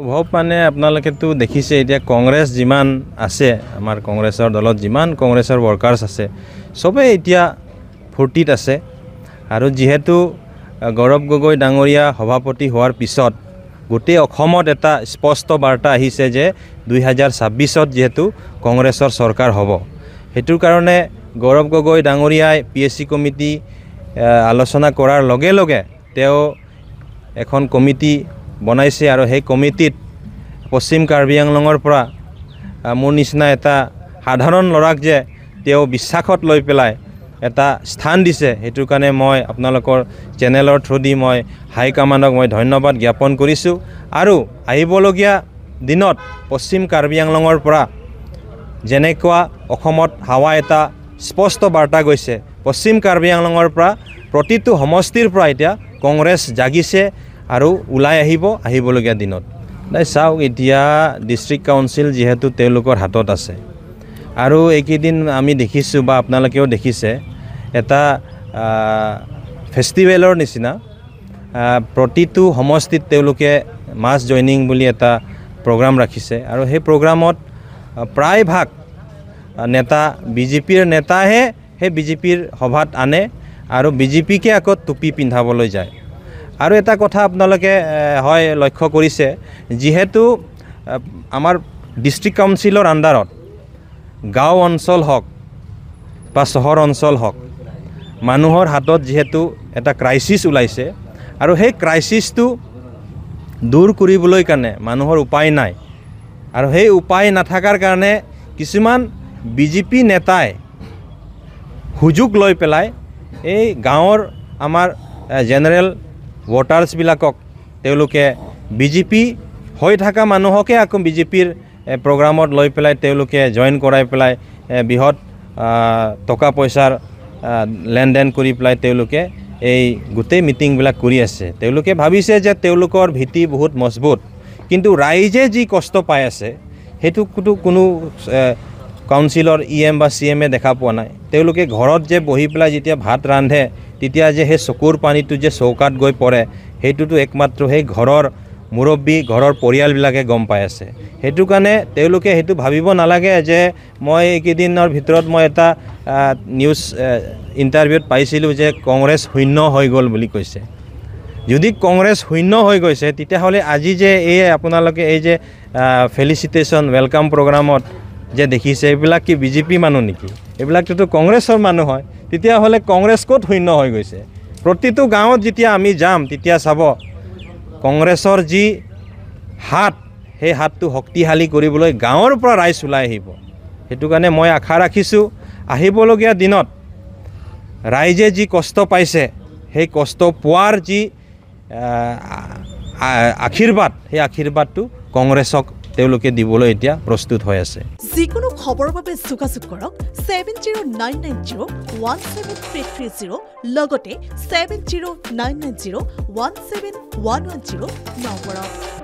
প্ৰভাৱ মানে আপোনালোকেতো দেখিছে এতিয়া কংগ্ৰেছ যিমান আছে আমাৰ কংগ্ৰেছৰ দলত যিমান কংগ্ৰেছৰ ৱৰ্কাৰ্ছ আছে সবে এতিয়া ফূৰ্তিত আছে আৰু যেহেতু গৌৰৱ গগৈ ডাঙৰীয়া সভাপতি হোৱাৰ পিছত গোটেই অসমত এটা স্পষ্ট বাৰ্তা আহিছে যে 2026ত যেহেতু কংগ্ৰেছৰ চৰকাৰ হ'ব হেতুৰ কাৰণে গৌৰৱ গগৈ ডাঙৰীয়াই PSC কমিটি আলোচনা কৰাৰ লগে লগে তেওঁ এখন কমিটি বনাইছে আৰু সেই কমিটিত পশ্চিম কাৰ্বি আংলঙৰ পৰা মোৰ নিচিনা এটা সাধাৰণ ল'ৰাক যে তেওঁ বিশ্বাসত লৈ পেলাই এটা স্থান দিছে হেতুৰ কাৰণে মই আপোনালোকৰ চেনেলৰ থ্ৰুদি মই হাই কমাণ্ডক মই ধন্যবাদ জ্ঞাপন কৰিছোঁ আৰু আহিবলগীয়া দিনত পশ্চিম কাৰ্বি আংলঙৰ পৰা যেনেকুৱা অসমত হাৱা এটা স্পষ্ট বাৰ্তা গৈছে পশ্চিম কাৰ্বি আংলঙৰ পৰা প্ৰতিটো সমষ্টিৰ পৰা এতিয়া কংগ্ৰেছ জাগিছে আৰু ওলাই আহিবলগীয়া দিনত চাওক এতিয়া ডিষ্ট্ৰিক্ট কাউন্সিল যেহেতু তেওঁলোকৰ হাতত আছে আৰু এইকেইদিন আমি দেখিছোঁ বা আপোনালোকেও দেখিছে এটা ফেষ্টিভেলৰ নিচিনা প্ৰতিটো সমষ্টিত তেওঁলোকে মাছ জইনিং বুলি এটা প্ৰগ্ৰাম ৰাখিছে আৰু সেই প্ৰগ্ৰামত প্ৰায়ভাগ নেতা বিজেপিৰ নেতাহে সেই বিজেপিৰ সভাত আনে আৰু বিজেপিকে আকৌ টুপি পিন্ধাবলৈ যায় আৰু এটা কথা আপোনালোকে হয় লক্ষ্য কৰিছে যেহেতু আমাৰ ডিষ্ট্ৰিক্ট কাউন্সিলৰ আণ্ডাৰত গাঁও অঞ্চল হওক বা চহৰ অঞ্চল হওক মানুহৰ হাতত যেহেতু এটা ক্ৰাইচিছ ওলাইছে আৰু সেই ক্ৰাইচিছটো দূৰ কৰিবলৈ কাৰণে মানুহৰ উপায় নাই আৰু সেই উপায় নাথাকাৰ কাৰণে কিছুমান বিজেপি নেতাই সুযোগ লৈ পেলাই এই গাঁৱৰ আমাৰ জেনেৰেল ভোটাৰ্ছবিলাকক তেওঁলোকে বিজেপি হৈ থকা মানুহকে আকৌ বিজেপিৰ প্ৰগ্ৰামত লৈ পেলাই তেওঁলোকে জইন কৰাই পেলাই বৃহৎ টকা পইচাৰ লেনদেন কৰি পেলাই তেওঁলোকে এই গোটেই মিটিংবিলাক কৰি আছে তেওঁলোকে ভাবিছে যে তেওঁলোকৰ ভিত্তি বহুত মজবুত কিন্তু ৰাইজে যি কষ্ট পাই আছে সেইটো কোনো কাউন্সিলৰ EM বা CMে দেখা পোৱা নাই তেওঁলোকে ঘৰত যে বহি পেলাই যেতিয়া ভাত ৰান্ধে তেতিয়া যে সেই চকুৰ পানীটো যে চৌকাত গৈ পৰে সেইটোতো একমাত্ৰ সেই ঘৰৰ মুৰব্বী ঘৰৰ পৰিয়ালবিলাকে গম পাই আছে সেইটো কাৰণে তেওঁলোকে সেইটো ভাবিব নালাগে যে মই এইকেইদিনৰ ভিতৰত মই এটা নিউজ ইণ্টাৰভিউত পাইছিলোঁ যে কংগ্ৰেছ শূন্য হৈ গ'ল বুলি কৈছে যদি কংগ্ৰেছ শূন্য হৈ গৈছে তেতিয়াহ'লে আজি যে এই আপোনালোকে এই যে ফেলিচিটেশ্যন ৱেলকাম প্ৰগ্ৰামত যে দেখিছে এইবিলাক কি বিজেপি মানুহ নেকি এইবিলাকতো কংগ্ৰেছৰ মানুহ হয় তেতিয়াহ'লে কংগ্ৰেছ ক'ত শূন্য হৈ গৈছে প্ৰতিটো গাঁৱত যেতিয়া আমি যাম তেতিয়া চাব কংগ্ৰেছৰ যি হাত সেই হাতটো শক্তিশালী কৰিবলৈ গাঁৱৰ পৰা ৰাইজ ওলাই আহিব সেইটো কাৰণে মই আশা ৰাখিছোঁ আহিবলগীয়া দিনত ৰাইজে যি কষ্ট পাইছে সেই কষ্ট পোৱাৰ যি আশীৰ্বাদ সেই আশীৰ্বাদটো কংগ্ৰেছক তেওঁলোকে দিবলৈ এতিয়া প্ৰস্তুত হৈ আছে যিকোনো খবৰৰ বাবে যোগাযোগ কৰক 7099017330 লগতে 7099017110 নম্বৰত